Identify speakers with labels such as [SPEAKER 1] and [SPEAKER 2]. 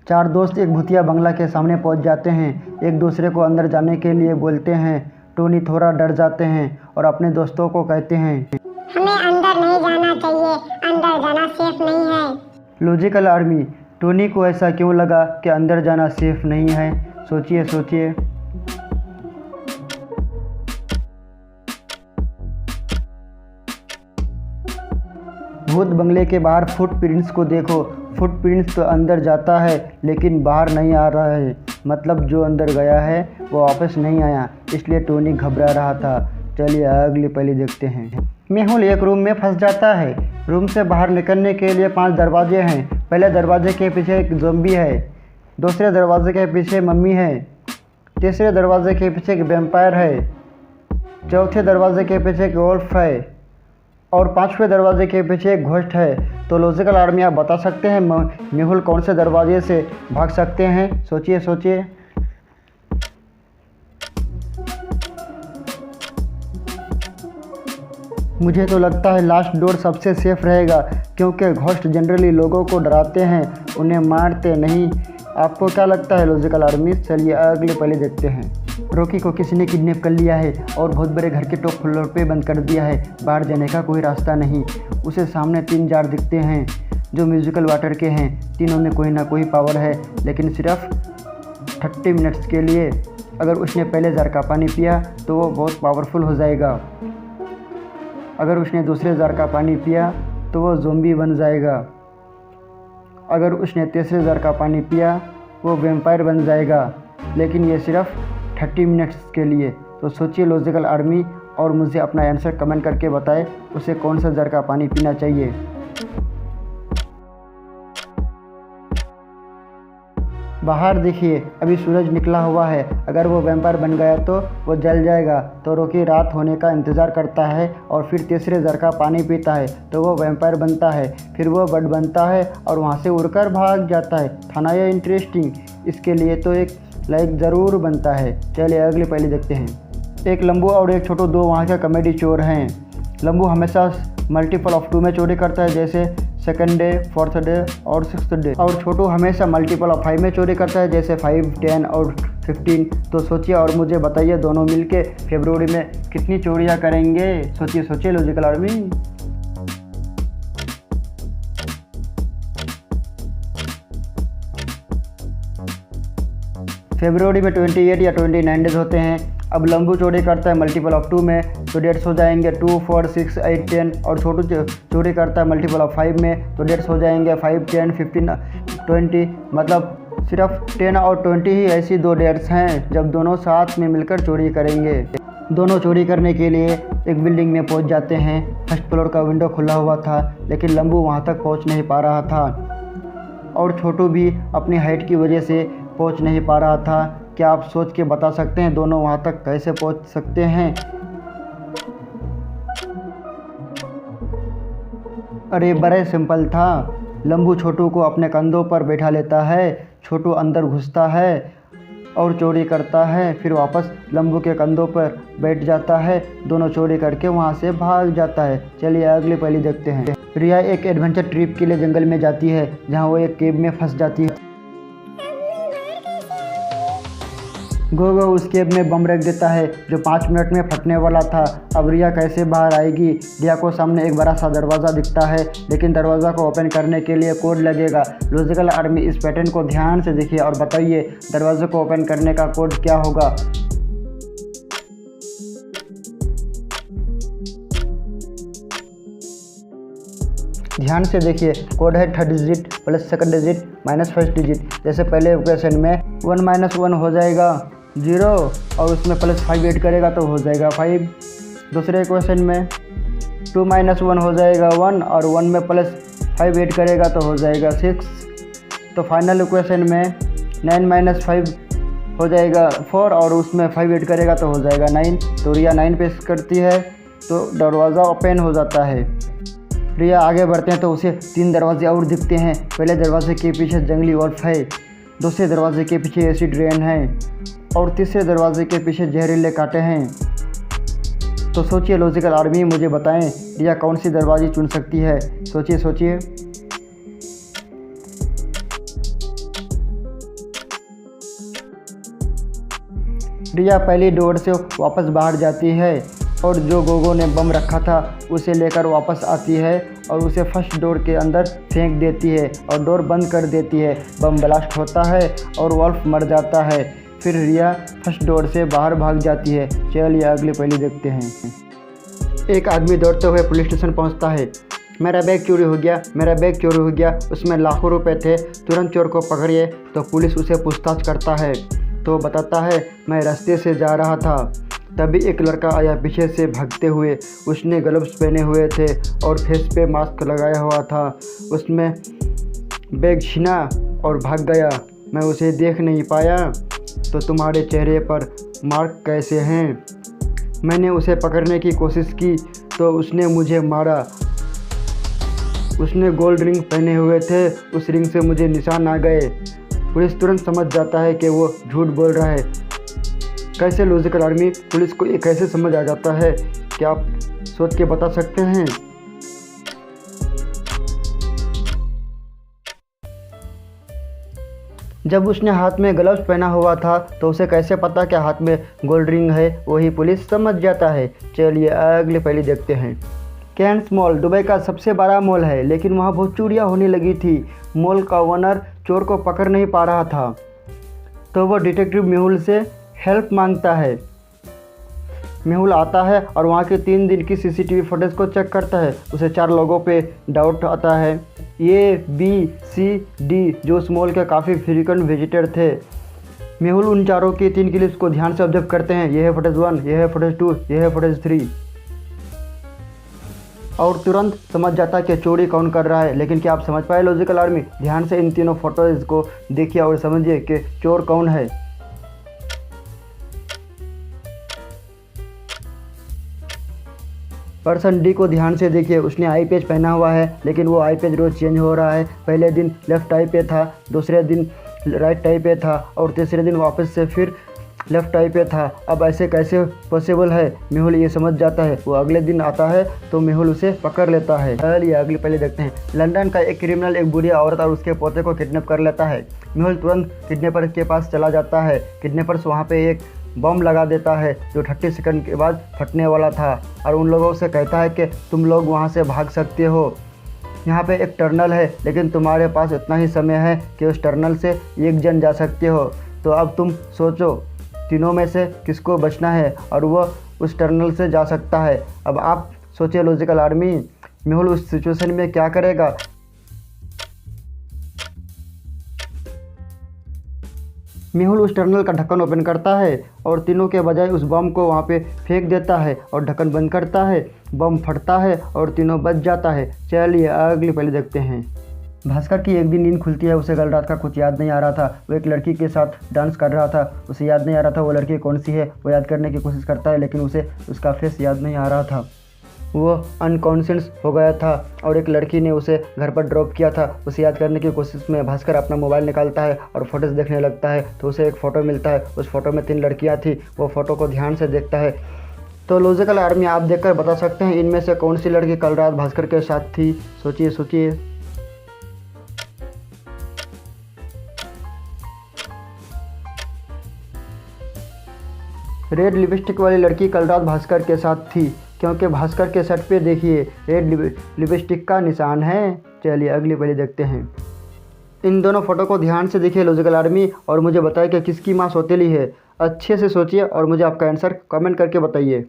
[SPEAKER 1] चार दोस्त एक भूतिया बंगला के सामने पहुंच जाते हैं। एक दूसरे को अंदर जाने के लिए बोलते हैं। टोनी थोड़ा डर जाते हैं और अपने दोस्तों को कहते हैं,
[SPEAKER 2] हमें अंदर नहीं जाना चाहिए, अंदर जाना सेफ नहीं है।
[SPEAKER 1] लॉजिकल आर्मी, टोनी को ऐसा क्यों लगा कि अंदर जाना सेफ नहीं है? सोचिए सोचिए। भूत बंगले के बाहर फुटप्रिंट्स को देखो। फुटप्रिंट्स तो अंदर जाता है लेकिन बाहर नहीं आ रहा है, मतलब जो अंदर गया है वो वापस नहीं आया, इसलिए टोनी घबरा रहा था। चलिए अगली पहली देखते हैं। मेहुल एक रूम में फंस जाता है। रूम से बाहर निकलने के लिए 5 दरवाजे हैं। पहले दरवाजे के पीछे एक ज़ॉम्बी है, दूसरे दरवाजे के पीछे मम्मी है, तीसरे दरवाजे के पीछे एक वैम्पायर है, चौथे दरवाजे के पीछे एक वोल्फ है और 5वें दरवाजे के पीछे एक घोस्ट है। तो लॉजिकल आर्मी, आप बता सकते हैं मेहुल कौन से दरवाजे से भाग सकते हैं? सोचिए सोचिए। मुझे तो लगता है लास्ट डोर सबसे सेफ रहेगा, क्योंकि घोस्ट जनरली लोगों को डराते हैं, उन्हें मारते नहीं। आपको क्या लगता है लॉजिकल आर्मी? चलिए अगले पहले देखते हैं। रॉकी को किसी ने किडनैप कर लिया है और बहुत बड़े घर के टॉप फ्लोर पे बंद कर दिया है। बाहर जाने का कोई रास्ता नहीं। उसे सामने 3 जार दिखते हैं जो म्यूजिकल वाटर के हैं। तीनों में कोई ना कोई पावर है, लेकिन सिर्फ 30 मिनट्स के लिए। अगर उसने पहले जार का पानी पिया तो वो बहुत पावरफुल हो जाएगा। अगर उसने दूसरे जार का पानी पिया तो वो ज़ॉम्बी बन जाएगा। अगर उसने तीसरे जार का पानी पिया वो वैम्पायर बन जाएगा, लेकिन ये सिर्फ 30 मिनट्स के लिए। तो सोचिए लॉजिकल आर्मी और मुझे अपना आंसर कमेंट करके बताएं उसे कौन सा जार का पानी पीना चाहिए। बाहर देखिए, अभी सूरज निकला हुआ है। अगर वो वैम्पायर बन गया तो वो जल जाएगा। तो रॉकी रात होने का इंतज़ार करता है और फिर तीसरे जार का पानी पीता है तो वो वैम्पायर बनता है। फिर वो बर्ड बनता है और वहाँ से उड़कर भाग जाता है। था ना ये इंटरेस्टिंग? इसके लिए तो एक लाइक ज़रूर बनता है। चलिए अगली पहले देखते हैं। एक लंबू और एक छोटू दो वहाँ के कॉमेडी चोर हैं। लंबू हमेशा मल्टीपल ऑफ 2 में चोरी करता है, जैसे 2nd डे, 4th डे और 6th डे। और छोटू हमेशा मल्टीपल ऑफ 5 में चोरी करता है, जैसे 5, 10 और 15। तो सोचिए और मुझे बताइए दोनों मिलके फरवरी में कितनी चोरियाँ करेंगे? सोचिए सोचिए लॉजिकल आर्मी। फरवरी में 28 या 29 डेज होते हैं। अब लंबू चोरी करता है मल्टीपल ऑफ 2 में तो डेट्स हो जाएंगे 2, 4, 6, 8, 10। और छोटू चोरी करता है मल्टीपल ऑफ 5 में तो डेट्स हो जाएंगे 5, 10, 15, 20। मतलब सिर्फ 10 और 20 ही ऐसी 2 डेट्स हैं जब दोनों साथ में मिलकर चोरी करेंगे। दोनों चोरी करने के लिए एक बिल्डिंग में पहुंच जाते हैं। फर्स्ट फ्लोर का विंडो खुला हुआ था, लेकिन लंबू वहां तक पहुंच नहीं पा रहा था और छोटू भी अपनी हाइट की वजह से पहुंच नहीं पा रहा था। क्या आप सोच के बता सकते हैं दोनों वहां तक कैसे पहुंच सकते हैं? अरे बड़े सिंपल था। लंबू छोटू को अपने कंधों पर बैठा लेता है, छोटू अंदर घुसता है और चोरी करता है, फिर वापस लंबू के कंधों पर बैठ जाता है। दोनों चोरी करके वहां से भाग जाता है। चलिए अगली पहली देखते हैं। रिया एक एडवेंचर ट्रिप के लिए जंगल में जाती है, जहां वो एक केव में फंस जाती है। गोगो उस केव में बम रख देता है जो 5 मिनट में फटने वाला था। अब रिया कैसे बाहर आएगी? रिया को सामने एक बड़ा सा दरवाज़ा दिखता है, लेकिन दरवाज़ा को ओपन करने के लिए कोड लगेगा। लॉजिकल आर्मी, इस पैटर्न को ध्यान से देखिए और बताइए दरवाजे को ओपन करने का कोड क्या होगा? ध्यान से देखिए, कोड है 3rd digit plus 2nd digit minus 1st digit. जैसे पहले इक्वेशन में 1 - 1 हो जाएगा 0 और उसमें प्लस 5 ऐड करेगा तो हो जाएगा 5। दूसरे इक्वेशन में 2 - 1 हो जाएगा 1 और 1 में प्लस 5 ऐड करेगा तो हो जाएगा 6। तो फाइनल इक्वेशन में 9 - 5 हो जाएगा 4 और उसमें 5 ऐड करेगा तो हो जाएगा 9। तो रिया 9 पेश करती है तो दरवाज़ा ओपन हो जाता है। रिया आगे बढ़ते हैं तो उसे 3 दरवाजे और दिखते हैं। पहले दरवाजे के पीछे जंगली वॉल्फ है, दूसरे दरवाजे के पीछे एसिड रेन है और तीसरे दरवाजे के पीछे जहरीले कांटे हैं। तो सोचिए लॉजिकल आर्मी, मुझे बताएं रिया कौन सी दरवाजे चुन सकती है? सोचिए सोचिए। रिया पहली डोर से वापस बाहर जाती है और जो गोगो ने बम रखा था उसे लेकर वापस आती है और उसे फर्स्ट डोर के अंदर फेंक देती है और डोर बंद कर देती है। बम ब्लास्ट होता है और वॉल्फ मर जाता है। फिर रिया फर्स्ट डोर से बाहर भाग जाती है। चलिए अगली पहली देखते हैं। एक आदमी दौड़ते हुए पुलिस स्टेशन पहुंचता है। मेरा बैग चोरी हो गया, मेरा बैग चोरी हो गया, उसमें लाखों रुपए थे, तुरंत चोर को पकड़िए। तो पुलिस उसे पूछताछ करता है तो बताता है मैं रास्ते से जा रहा था, तभी एक लड़का आया पीछे से भागते हुए। उसने ग्लव्स पहने हुए थे और फेस पे मास्क लगाया हुआ था। उसमें बैग छीना और भाग गया। मैं उसे देख नहीं पाया। तो तुम्हारे चेहरे पर मार्क कैसे हैं? मैंने उसे पकड़ने की कोशिश की तो उसने मुझे मारा। उसने गोल्ड रिंग पहने हुए थे, उस रिंग से मुझे निशान आ गए। पुलिस तुरंत समझ जाता है कि वो झूठ बोल रहा है। कैसे लॉजिकल आर्मी पुलिस को ये कैसे समझ आ जाता है? क्या आप सोच के बता सकते हैं? जब उसने हाथ में ग्लव्स पहना हुआ था तो उसे कैसे पता कि हाथ में गोल्ड रिंग है? वही पुलिस समझ जाता है। चलिए अगली पहली देखते हैं। कैंस मॉल दुबई का सबसे बड़ा मॉल है, लेकिन वहाँ बहुत चोरियाँ होने लगी थी। मॉल का ओनर चोर को पकड़ नहीं पा रहा था, तो वो डिटेक्टिव मेहुल से हेल्प मांगता है। मेहुल आता है और वहाँ के 3 दिन की सीसीटीवी फुटेज को चेक करता है। उसे 4 लोगों पे डाउट आता है, ए, बी, सी, डी, जो उस मॉल के काफ़ी फ्रीक्वेंट विजिटर थे। मेहुल उन चारों की 3 क्लिप्स को ध्यान से ऑब्जर्व करते हैं। यह है फुटेज 1, यह है फुटेज 2, यह है फुटेज 3, और तुरंत समझ जाता है कि चोरी कौन कर रहा है। लेकिन क्या आप समझ पाए लॉजिकल आर्मी? ध्यान से इन तीनों फोटोज़ को देखिए और समझिए कि चोर कौन है। पर्सन डी को ध्यान से देखिए। उसने आई पैच पहना हुआ है, लेकिन वो आई पैच रोज़ चेंज हो रहा है। पहले दिन लेफ़्ट आई पे था, दूसरे दिन राइट आई पे था और तीसरे दिन वापस से फिर लेफ़्ट आई पे था। अब ऐसे कैसे पॉसिबल है? मेहुल ये समझ जाता है। वो अगले दिन आता है तो मेहुल उसे पकड़ लेता है। चलिए अगली पहले देखते हैं। लंदन का एक क्रिमिनल एक बुरी औरत और उसके पोते को किडनैप कर लेता है। मेहुल तुरंत किडनैपर के पास चला जाता है। किडनैपर्स वहाँ पे एक बम लगा देता है जो 30 सेकंड के बाद फटने वाला था और उन लोगों से कहता है कि तुम लोग वहाँ से भाग सकते हो। यहाँ पे एक टनल है, लेकिन तुम्हारे पास इतना ही समय है कि उस टनल से एक जन जा सकते हो। तो अब तुम सोचो तीनों में से किसको बचना है और वह उस टनल से जा सकता है। अब आप सोचिए लॉजिकल आर्मी, मेहुल उस सिचुएशन में क्या करेगा? मेहुल उस टनल का ढक्कन ओपन करता है और तीनों के बजाय उस बम को वहाँ पे फेंक देता है और ढक्कन बंद करता है। बम फटता है और तीनों बच जाता है। चलिए अगली पहले देखते हैं। भास्कर की एक दिन नींद खुलती है। उसे कल रात का कुछ याद नहीं आ रहा था। वो एक लड़की के साथ डांस कर रहा था। उसे याद नहीं आ रहा था वो लड़की कौन सी है। वो याद करने की कोशिश करता है, लेकिन उसे उसका फेस याद नहीं आ रहा था। वो अनकॉन्शियस हो गया था और एक लड़की ने उसे घर पर ड्रॉप किया था। उसे याद करने की कोशिश में भास्कर अपना मोबाइल निकालता है और फोटोज़ देखने लगता है। तो उसे एक फ़ोटो मिलता है। उस फोटो में 3 लड़कियां थी। वो फ़ोटो को ध्यान से देखता है। तो लॉजिकल आर्मी आप देखकर बता सकते हैं इनमें से कौन सी लड़की कल रात भास्कर के साथ थी? सोचिए सोचिए। रेड लिपस्टिक वाली लड़की कल रात भास्कर के साथ थी, क्योंकि भास्कर के शर्ट पे देखिए रेड लिपस्टिक का निशान है। चलिए अगली पहले देखते हैं। इन दोनों फोटो को ध्यान से देखिए लॉजिकल आर्मी और मुझे बताइए कि किसकी माँ सौतेली है। अच्छे से सोचिए और मुझे आपका आंसर कमेंट करके बताइए।